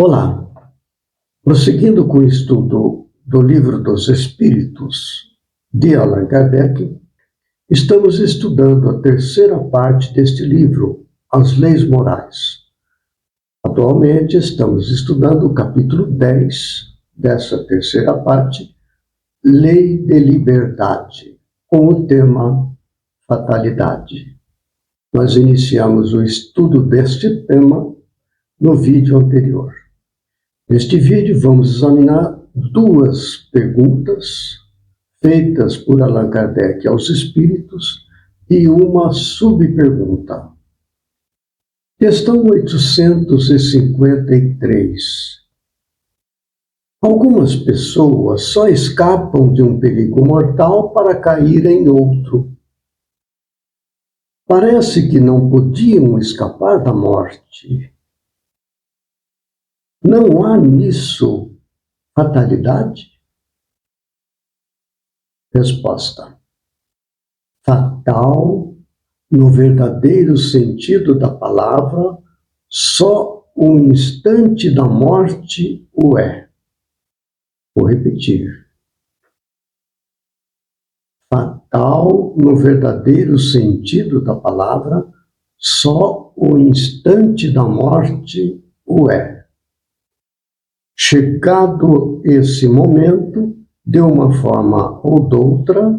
Olá, prosseguindo com o estudo do Livro dos Espíritos de Allan Kardec, estamos estudando a terceira parte deste livro, As Leis Morais. Atualmente estamos estudando o capítulo 10 dessa terceira parte, Lei de Liberdade, com o tema Fatalidade. Nós iniciamos o estudo deste tema no vídeo anterior. Neste vídeo vamos examinar duas perguntas feitas por Allan Kardec aos espíritos e uma subpergunta. Questão 853. Algumas pessoas só escapam de um perigo mortal para cair em outro. Parece que não podiam escapar da morte. Não há nisso fatalidade? Resposta: fatal, no verdadeiro sentido da palavra, só o instante da morte o é. Vou repetir. Fatal, no verdadeiro sentido da palavra, só o instante da morte o é. Chegado esse momento, de uma forma ou doutra,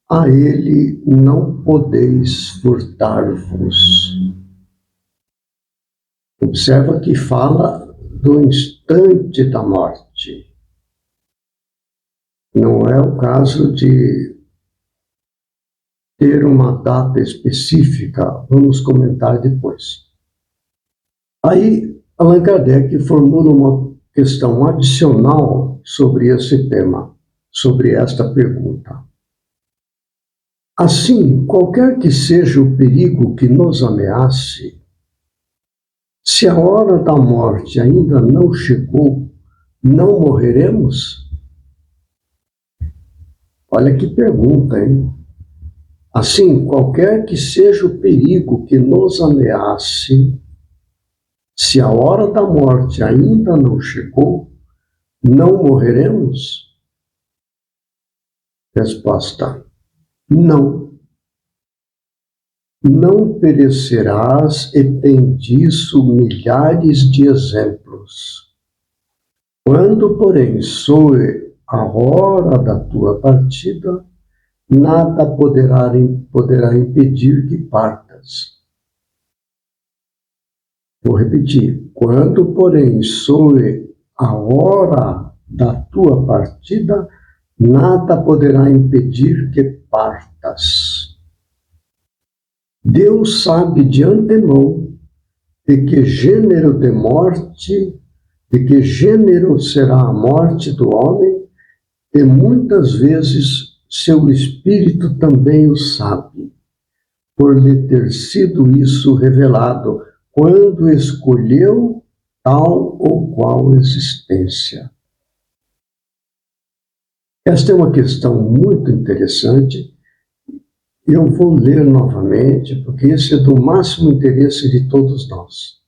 a ele não podeis furtar-vos. Observa que fala do instante da morte. Não é o caso de ter uma data específica, vamos comentar depois. Aí, Allan Kardec formula uma questão adicional sobre esse tema, sobre esta pergunta. Assim, qualquer que seja o perigo que nos ameace, se a hora da morte ainda não chegou, não morreremos? Olha que pergunta, hein? Assim, qualquer que seja o perigo que nos ameace, se a hora da morte ainda não chegou, não morreremos? Resposta: não. Não perecerás, e tem disso milhares de exemplos. Quando, porém, soe a hora da tua partida, nada poderá impedir que partas. Vou repetir. Quando, porém, soe a hora da tua partida, nada poderá impedir que partas. Deus sabe de antemão de que gênero de morte, de que gênero será a morte do homem, e muitas vezes seu espírito também o sabe, por lhe ter sido isso revelado, quando escolheu tal ou qual existência. Esta é uma questão muito interessante. Eu vou ler novamente, porque esse é do máximo interesse de todos nós.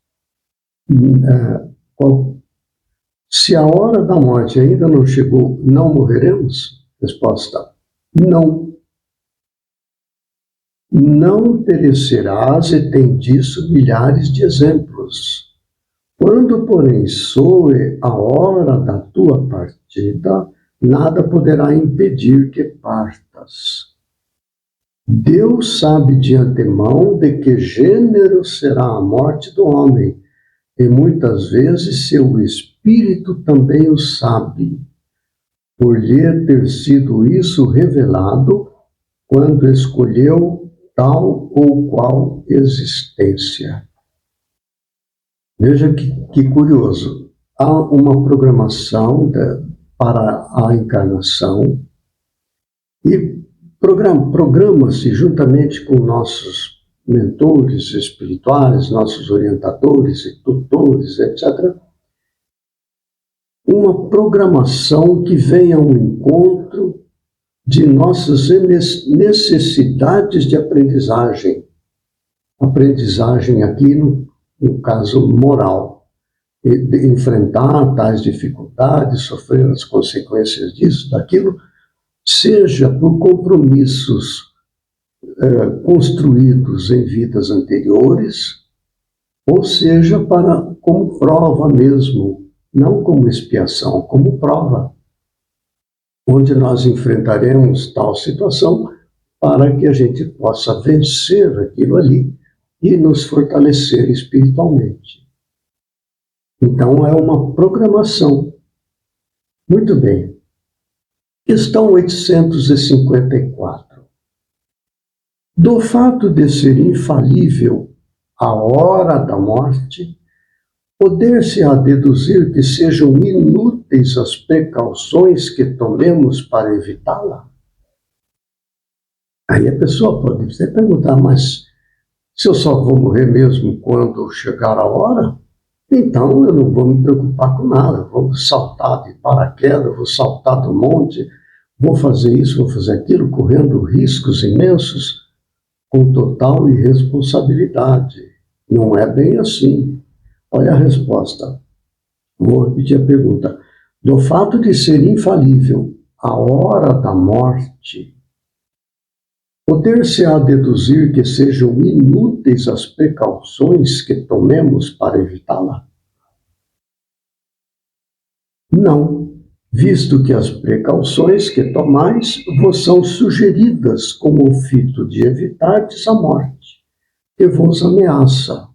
Se a hora da morte ainda não chegou, não morreremos? Resposta: não. Não perecerás, e tem disso milhares de exemplos. Quando, porém, soe a hora da tua partida, nada poderá impedir que partas. Deus sabe de antemão de que gênero será a morte do homem, e muitas vezes seu espírito também o sabe, por lhe ter sido isso revelado, quando escolheu tal ou qual existência. Veja que curioso. Há uma programação para a encarnação e programa-se juntamente com nossos mentores espirituais, nossos orientadores e tutores, etc., uma programação que venha ao encontro de nossas necessidades de aprendizagem. Aprendizagem aqui no caso moral. enfrentar tais dificuldades, sofrer as consequências disso, daquilo, seja por compromissos construídos em vidas anteriores, ou seja, como prova mesmo, não como expiação, como prova, onde nós enfrentaremos tal situação para que a gente possa vencer aquilo ali e nos fortalecer espiritualmente. Então, é uma programação. Muito bem. Questão 854. Do fato de ser infalível a hora da morte, poder-se-á deduzir que sejam inúteis as precauções que tomemos para evitá-la? Aí a pessoa pode perguntar, mas se eu só vou morrer mesmo quando chegar a hora, então eu não vou me preocupar com nada, vou saltar de paraquedas, vou saltar do monte, vou fazer isso, vou fazer aquilo, correndo riscos imensos, com total irresponsabilidade. Não é bem assim. Olha a resposta. Vou repetir a pergunta. Do fato de ser infalível a hora da morte, poder-se-á deduzir que sejam inúteis as precauções que tomemos para evitá-la? Não, visto que as precauções que tomais vos são sugeridas como o fito de evitardes a morte, que vos ameaça.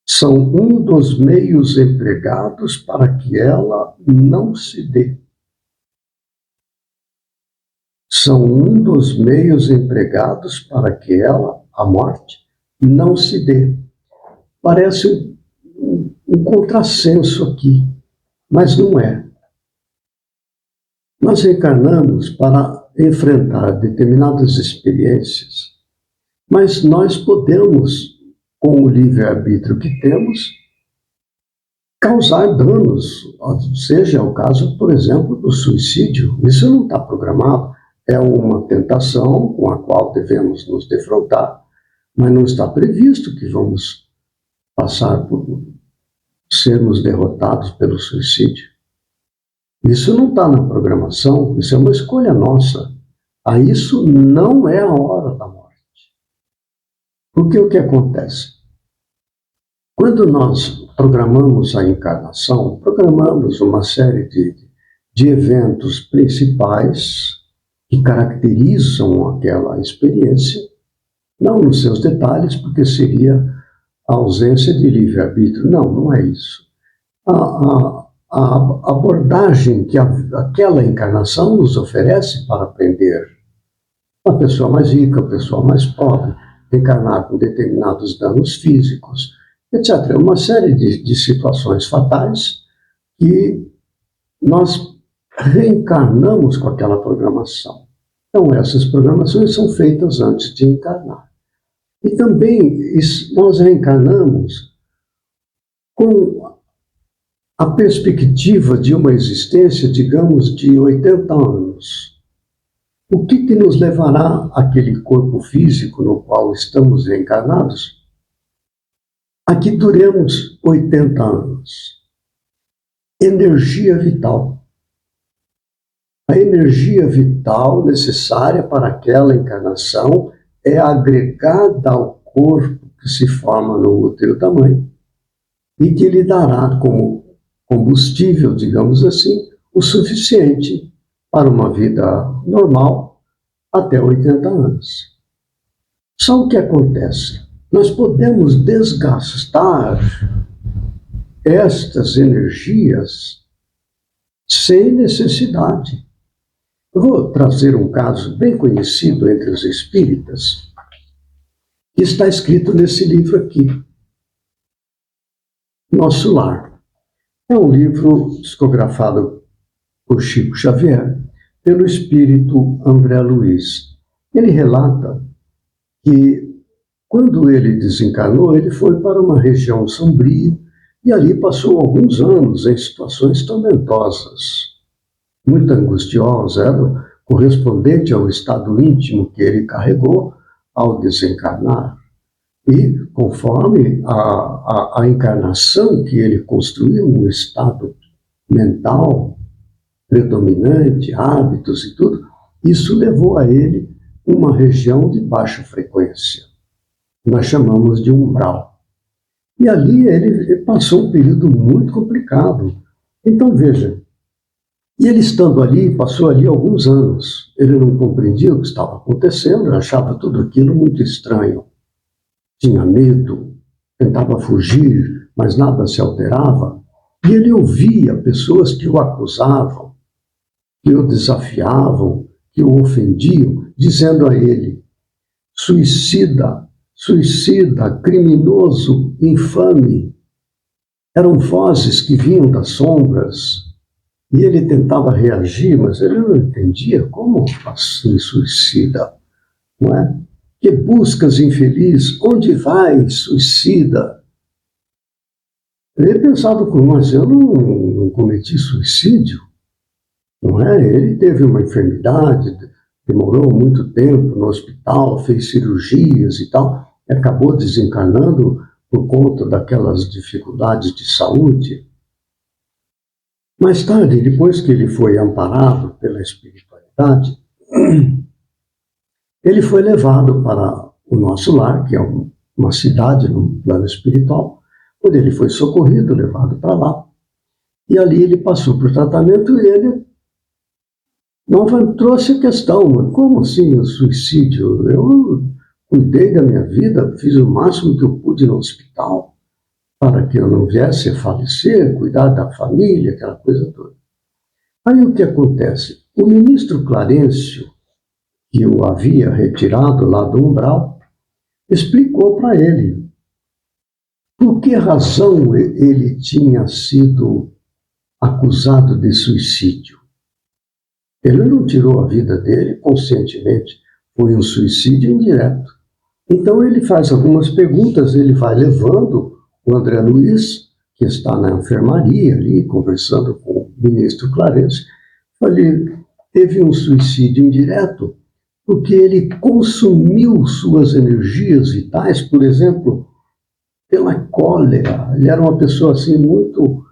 São um dos meios empregados para que ela não se dê. São um dos meios empregados para que ela, a morte, não se dê. Parece um contrassenso aqui, mas não é. Nós reencarnamos para enfrentar determinadas experiências, mas nós podemos, com o livre-arbítrio que temos, causar danos, seja o caso, por exemplo, do suicídio. Isso não está programado. É uma tentação com a qual devemos nos defrontar, mas não está previsto que vamos passar por sermos derrotados pelo suicídio. Isso não está na programação, isso é uma escolha nossa. Isso não é a hora da morte. Porque o que acontece? Quando nós programamos a encarnação, programamos uma série de eventos principais que caracterizam aquela experiência, não nos seus detalhes, porque seria a ausência de livre-arbítrio. Não, não é isso. A abordagem que aquela encarnação nos oferece para aprender, uma pessoa mais rica, uma pessoa mais pobre, encarnar com determinados danos físicos, etc. Uma série de situações fatais que nós reencarnamos com aquela programação. Então, essas programações são feitas antes de encarnar. E também nós reencarnamos com a perspectiva de uma existência, digamos, de 80 anos. O que nos levará àquele corpo físico no qual estamos reencarnados? A que duremos 80 anos. Energia vital. A energia vital necessária para aquela encarnação é agregada ao corpo que se forma no útero da mãe e que lhe dará como combustível, digamos assim, o suficiente para uma vida normal até 80 anos. Só o que acontece? Nós podemos desgastar estas energias sem necessidade. Eu vou trazer um caso bem conhecido entre os espíritas, que está escrito nesse livro aqui, Nosso Lar. É um livro psicografado por Chico Xavier, pelo espírito André Luiz. Ele relata que, quando ele desencarnou, ele foi para uma região sombria e ali passou alguns anos em situações tormentosas, muito angustiosa, era correspondente ao estado íntimo que ele carregou ao desencarnar. E conforme a encarnação que ele construiu, um estado mental predominante, hábitos e tudo, isso levou a ele uma região de baixa frequência. Nós chamamos de umbral. E ali ele passou um período muito complicado. Então, veja, e ele estando ali, passou ali alguns anos. Ele não compreendia o que estava acontecendo, achava tudo aquilo muito estranho. Tinha medo, tentava fugir, mas nada se alterava. E ele ouvia pessoas que o acusavam, que o desafiavam, que o ofendiam, dizendo a ele: suicida, suicida, criminoso, infame. Eram vozes que vinham das sombras. E ele tentava reagir, mas ele não entendia como assim suicida, não é? Que buscas, infeliz? Onde vai, suicida? Ele pensava, mas eu não cometi suicídio, não é? Ele teve uma enfermidade, demorou muito tempo no hospital, fez cirurgias e tal, e acabou desencarnando por conta daquelas dificuldades de saúde. Mais tarde, depois que ele foi amparado pela espiritualidade, ele foi levado para o nosso lar, que é uma cidade no plano espiritual, onde ele foi socorrido, levado para lá. E ali ele passou por tratamento e ele não trouxe a questão, como assim o suicídio? Eu cuidei da minha vida, fiz o máximo que eu pude no hospital, para que eu não viesse a falecer, cuidar da família, aquela coisa toda. Aí o que acontece? O ministro Clarencio, que o havia retirado lá do umbral, explicou para ele por que razão ele tinha sido acusado de suicídio. Ele não tirou a vida dele conscientemente, foi um suicídio indireto. Então ele faz algumas perguntas, ele vai levando o André Luiz, que está na enfermaria ali, conversando com o ministro Clarencio. Falei, teve um suicídio indireto porque ele consumiu suas energias vitais, por exemplo, pela cólera. Ele era uma pessoa assim muito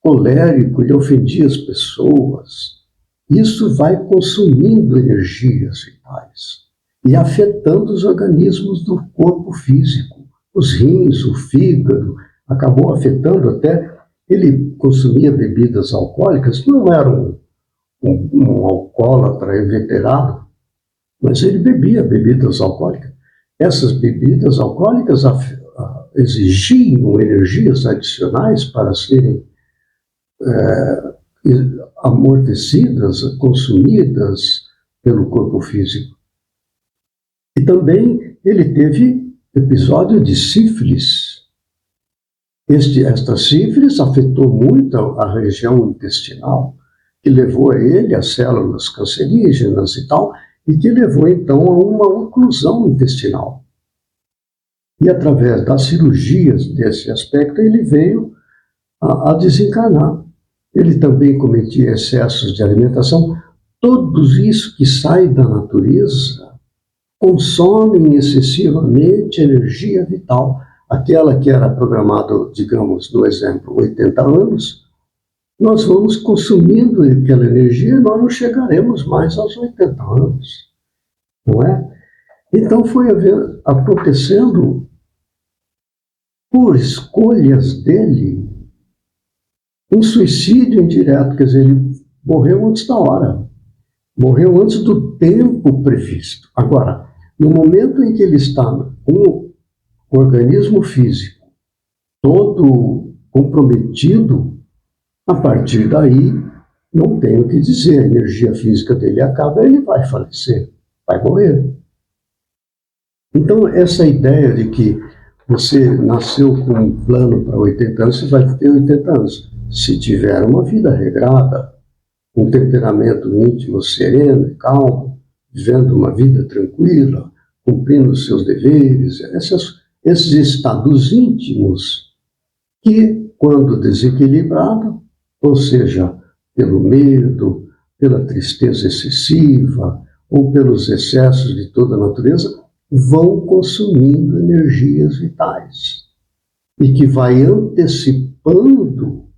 colérico, ele ofendia as pessoas. Isso vai consumindo energias vitais e afetando os organismos do corpo físico. Os rins, o fígado, acabou afetando até. Ele consumia bebidas alcoólicas, não era um alcoólatra inveterado, mas ele bebia bebidas alcoólicas. Essas bebidas alcoólicas exigiam energias adicionais para serem amortecidas, consumidas pelo corpo físico. E também ele teve episódio de sífilis. Esta sífilis afetou muito a região intestinal, que levou a ele as células cancerígenas e tal, e que levou então a uma oclusão intestinal. E através das cirurgias desse aspecto, ele veio a desencarnar. Ele também cometia excessos de alimentação. Tudo isso que sai da natureza consomem excessivamente energia vital. Aquela que era programada, digamos, no exemplo, 80 anos, nós vamos consumindo aquela energia e nós não chegaremos mais aos 80 anos, não é? Então foi acontecendo, por escolhas dele, um suicídio indireto, quer dizer, ele morreu antes da hora, morreu antes do tempo previsto. Agora, no momento em que ele está com o organismo físico todo comprometido, a partir daí, não tem o que dizer, a energia física dele acaba, ele vai falecer, vai morrer. Então, essa ideia de que você nasceu com um plano para 80 anos, você vai ter 80 anos. Se tiver uma vida regrada, um temperamento íntimo, sereno e calmo, vivendo uma vida tranquila, cumprindo os seus deveres, esses estados íntimos que, quando desequilibrado, ou seja, pelo medo, pela tristeza excessiva ou pelos excessos de toda a natureza, vão consumindo energias vitais e que vai antecipando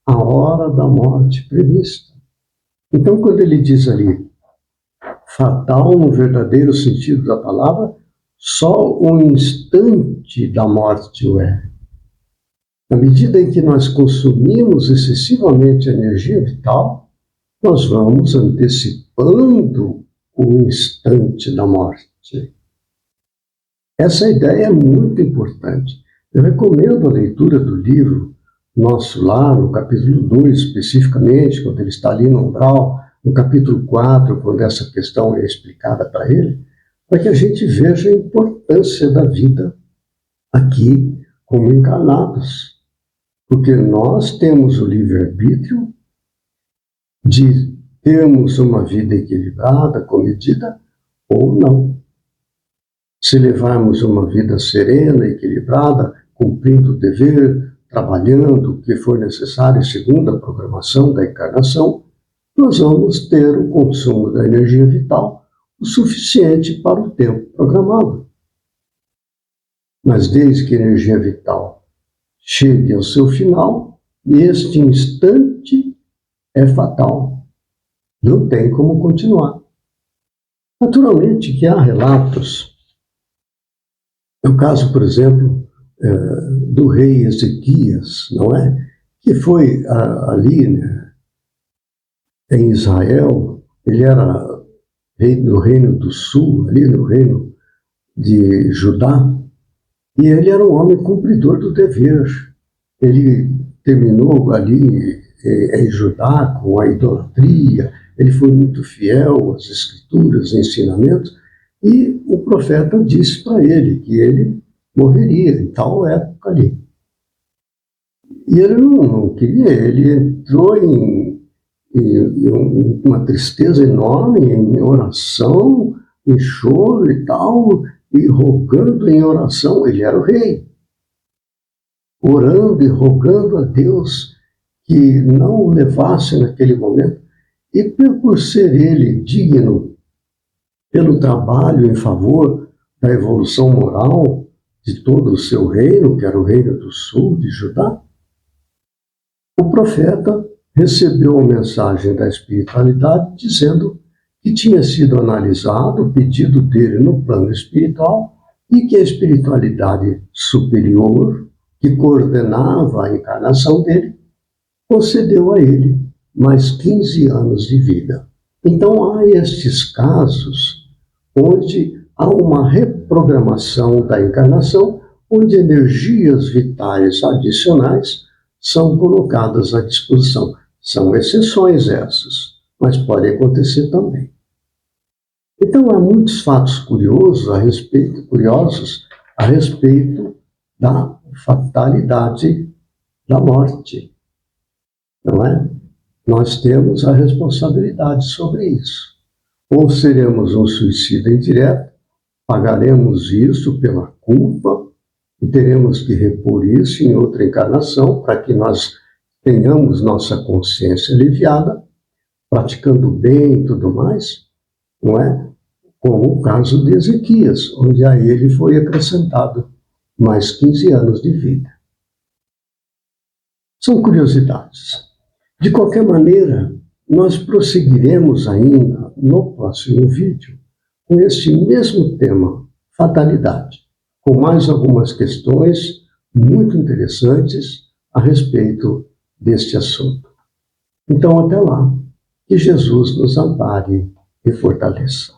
a hora da morte prevista. Então, quando ele diz ali, fatal no verdadeiro sentido da palavra, só um instante da morte o é. Na medida em que nós consumimos excessivamente a energia vital, nós vamos antecipando o instante da morte. Essa ideia é muito importante. Eu recomendo a leitura do livro Nosso Lar, no capítulo 2 especificamente, quando ele está ali no umbral, no capítulo 4, quando essa questão é explicada para ele, para que a gente veja a importância da vida aqui como encarnados. Porque nós temos o livre-arbítrio de termos uma vida equilibrada, comedida, ou não. Se levarmos uma vida serena, equilibrada, cumprindo o dever, trabalhando o que for necessário segundo a programação da encarnação, nós vamos ter o consumo da energia vital o suficiente para o tempo programado. Mas desde que a energia vital chegue ao seu final, este instante é fatal. Não tem como continuar. Naturalmente que há relatos. É o caso, por exemplo, do rei Ezequias, não é? Que foi ali, né, em Israel, ele era rei do Reino do Sul, ali no reino de Judá, e ele era um homem cumpridor do dever. Ele terminou ali em Judá com a idolatria, ele foi muito fiel às escrituras, ensinamentos, e o profeta disse para ele que ele morreria em tal época ali. E ele não queria, ele entrou em uma tristeza enorme, em oração, em choro e tal, e rogando em oração. Ele era o rei, orando e rogando a Deus que não o levasse naquele momento. E por ser ele digno, pelo trabalho em favor da evolução moral de todo o seu reino, que era o reino do sul de Judá, o profeta recebeu a mensagem da espiritualidade dizendo que tinha sido analisado o pedido dele no plano espiritual e que a espiritualidade superior, que coordenava a encarnação dele, concedeu a ele mais 15 anos de vida. Então há estes casos onde há uma reprogramação da encarnação, onde energias vitais adicionais são colocadas à disposição. São exceções essas, mas pode acontecer também. Então há muitos fatos curiosos a respeito da fatalidade da morte, não é? Nós temos a responsabilidade sobre isso. Ou seremos um suicida indireto, pagaremos isso pela culpa e teremos que repor isso em outra encarnação para que nós tenhamos nossa consciência aliviada, praticando bem e tudo mais, não é? Como o caso de Ezequias, onde a ele foi acrescentado mais 15 anos de vida. São curiosidades. De qualquer maneira, nós prosseguiremos ainda no próximo vídeo com este mesmo tema, fatalidade, com mais algumas questões muito interessantes a respeito deste assunto. Então, até lá, que Jesus nos ampare e fortaleça.